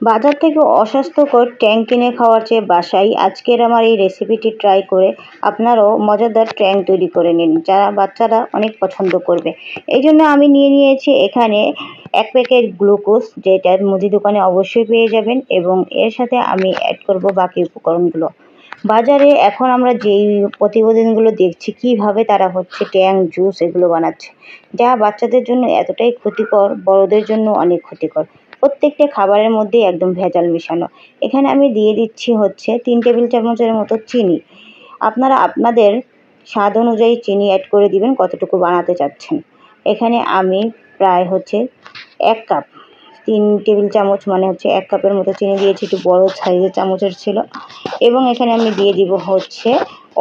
বাজার থেকে অস্বাস্থ্যকর ট্যাং কিনে খাওয়ার চেয়ে বাসায় আজকের আমার এই রেসিপিটি ট্রাই করে আপনারাও মজাদার ট্যাং তৈরি করে নিন, যারা বাচ্চারা অনেক পছন্দ করবে। এই জন্য আমি নিয়ে নিয়েছি এখানে 1 প্যাকেট গ্লুকোজ, যেটা মুদি দোকানে অবশ্যই পেয়ে যাবেন, এবং এর সাথে আমি অ্যাড করব বাকি উপকরণগুলো। বাজারে এখন আমরা যেই প্রতিবেদনগুলো দেখছি কিভাবে তারা হচ্ছে ট্যাং জুস এগুলো বানাচ্ছে, যা বাচ্চাদের জন্য এতটাই ক্ষতিকর, বড়দের জন্য অনেক ক্ষতিকর। প্রত্যেকটা খাবারের মধ্যে একদম ভেজাল মেশানো। এখানে আমি দিয়ে দিচ্ছি হচ্ছে 3 টেবিল চামচের মতো চিনি। আপনারা আপনাদের স্বাদ অনুযায়ী চিনি অ্যাড করে দিবেন কতটুকু বানাতে চাচ্ছেন। এখানে আমি প্রায় হচ্ছে 1 কাপ, 3 টেবিল চামচ মানে হচ্ছে 1 কাপের মতো চিনি দিয়েছি, একটু বড় সাইজের চামচের ছিল। এবং এখানে আমি দিয়ে দিব হচ্ছে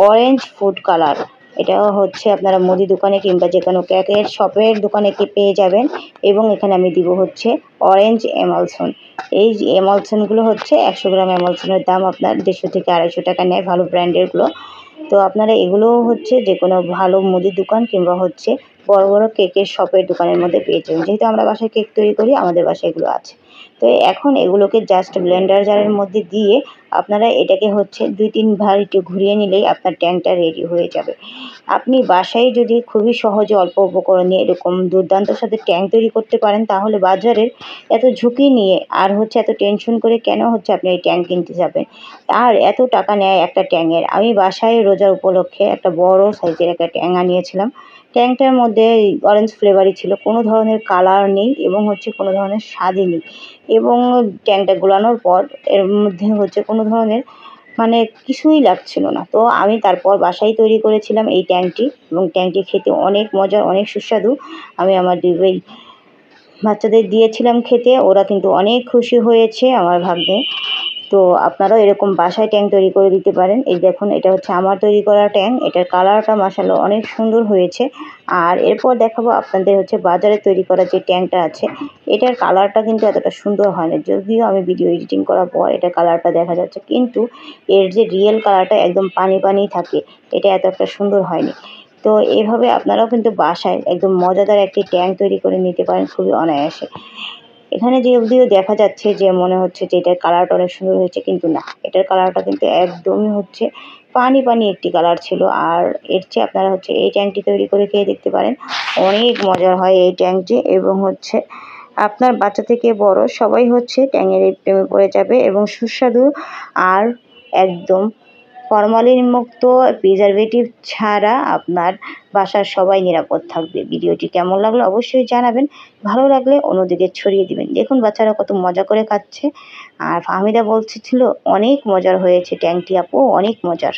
অরেঞ্জ ফুড কালার। এটাও হচ্ছে আপনারা মুদি দোকানে কিংবা যে কোনো কেকের শপের দোকানে পেয়ে যাবেন। এবং এখানে আমি দিব হচ্ছে অরেঞ্জ এমালসন। এই যে এমালসনগুলো হচ্ছে 100 গ্রাম এমালসনের দাম আপনার 150 থেকে 250 টাকা নেয়, ভালো ব্র্যান্ডেরগুলো। তো আপনারা এগুলোও হচ্ছে যে কোনো ভালো মুদির দোকান কিংবা হচ্ছে বড় বড় কেকের শপের দোকানের মধ্যে পেয়ে যাবেন। যেহেতু আমরা বাসায় কেক তৈরি করি, আমাদের বাসায় এগুলো আছে। তো এখন এগুলোকে জাস্ট ব্লেন্ডার জারের মধ্যে দিয়ে আপনারা এটাকে হচ্ছে 2-3 বার একটু ঘুরিয়ে নিলেই আপনার ট্যাংটা রেডি হয়ে যাবে। আপনি বাসায় যদি খুবই সহজে অল্প উপকরণ নিয়ে এরকম দুর্দান্ত স্বাদের ট্যাং তৈরি করতে পারেন, তাহলে বাজারের এত ঝুঁকি নিয়ে আর হচ্ছে এত টেনশন করে কেন হচ্ছে আপনি এই ট্যাং কিনতে যাবেন, আর এত টাকা নেয় একটা ট্যাংয়ের। আমি বাসায় রোজার উপলক্ষে একটা বড় সাইজের একটা ট্যাং আনিয়েছিলাম। ট্যাংটার মধ্যে অরেঞ্জ ফ্লেভারই ছিল, কোনো ধরনের কালার নেই এবং হচ্ছে কোনো ধরনের স্বাদই নেই। এবং ট্যাংটা গোলানোর পর এর মধ্যে হচ্ছে কোনো ধরনের মানে কিছুই লাগছিল না। তো আমি তারপর বাসায় তৈরি করেছিলাম এই ট্যাংটি, এবং ট্যাংটি খেতে অনেক মজার, অনেক সুস্বাদু। আমি আমার 2 বাচ্চাদের দিয়েছিলাম খেতে, ওরা কিন্তু অনেক খুশি হয়েছে, আমার ভাগ্নে। তো আপনারাও এরকম বাসায় ট্যাং তৈরি করে দিতে পারেন। এই দেখুন, এটা হচ্ছে আমার তৈরি করা ট্যাং। এটার কালারটা মাশাআল্লাহ অনেক সুন্দর হয়েছে। আর এরপর দেখাবো আপনাদের হচ্ছে বাজারে তৈরি করা যে ট্যাংটা আছে, এটার কালারটা কিন্তু এতটা সুন্দর হয় না। যদিও আমি ভিডিও এডিটিং করার পর এটার কালারটা দেখা যাচ্ছে, কিন্তু এর যে রিয়েল কালারটা একদম পানি পানি থাকে, এটা এত একটা সুন্দর হয়নি। তো এভাবে আপনারাও কিন্তু বাসায় একদম মজাদার একটি ট্যাং তৈরি করে নিতে পারেন খুবই অনায়াসে। এখানে যদিও দেখা যাচ্ছে যে মনে হচ্ছে যে এটার কালারটা অনেক সুন্দর হয়েছে, কিন্তু না, এটার কালারটা কিন্তু একদমই হচ্ছে পানি পানি একটি কালার ছিল। আর এর চেয়ে আপনারা হচ্ছে এই ট্যাংটি তৈরি করে খেয়ে দেখতে পারেন, অনেক মজার হয় এই ট্যাংটি। এবং হচ্ছে আপনার বাচ্চা থেকে বড় সবাই হচ্ছে ট্যাংয়ের এই প্রেমে পড়ে যাবে, এবং সুস্বাদু আর একদম ফরমালিন মুক্ত, প্রিজারভেটিভ ছাড়া আপনার বাসার সবাই নিরাপদ থাকবে। ভিডিওটি কেমন লাগলো অবশ্যই জানাবেন। ভালো লাগলে অন্যদিকে ছড়িয়ে দিবেন। দেখুন বাচ্চারা কত মজা করে খাচ্ছে। আর ফাহমিদা বলছিল অনেক মজার হয়েছে ট্যাংটি আপু, অনেক মজার।